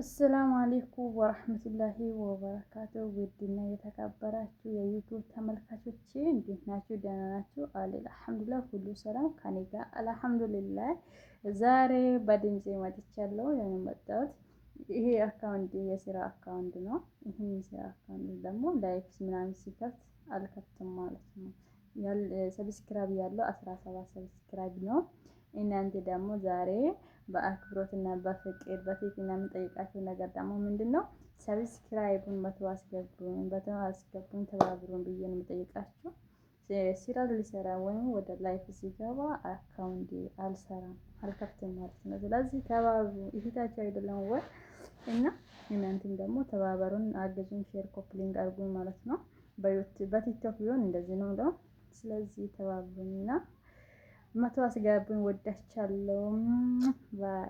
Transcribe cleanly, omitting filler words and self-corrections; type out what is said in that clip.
አሰላሙ አሌይኩም ወረህመቱላሂ ወበረካቱ። ውድና የተከበራችሁ የዩቱብ ተመልካቾቼ እንዴት ናችሁ? ደህና ናችሁ? አልሐምዱሊላህ ሁሉ ሰላም ከኔ ጋር አልሐምዱሊላህ። ዛሬ በድምፄ መጥቻለሁ። የመጣሁት ይሄ አካውንት የስራ አካውንት ነው። ይሄን የስራ አካውንት ደግሞ ላይክስ ምናምን ሲከፍት አልከፍትም ማለት ነው። ሰብስክራይብ ያለው 17 ሰብስክራይብ ነው። እናንተ ደግሞ ዛሬ በአክብሮትና በፍቅር በትህትና የምጠይቃችሁ ነገር ደግሞ ምንድነው? ሰብስክራይቡን በተው አስገቡን ተባብሩን ብዬ ነው የምጠይቃችሁ። ስራ ልሰራ ወይም ወደ ላይፍ ሲገባ አካውንት አልሰራም አልከፍትም ማለት ነው። ስለዚህ ተባብሩ፣ እህታችሁ አይደለም ወይ? እና እናንተም ደግሞ ተባበሩን፣ አግዙን፣ ሼር ኮፕሊንግ አድርጉኝ ማለት ነው። በቲክቶክ ቢሆን እንደዚህ ነው። ስለዚህ ተባብሩኝና መቶ አስገቡኝ። ወዳችኋለሁ። ባይ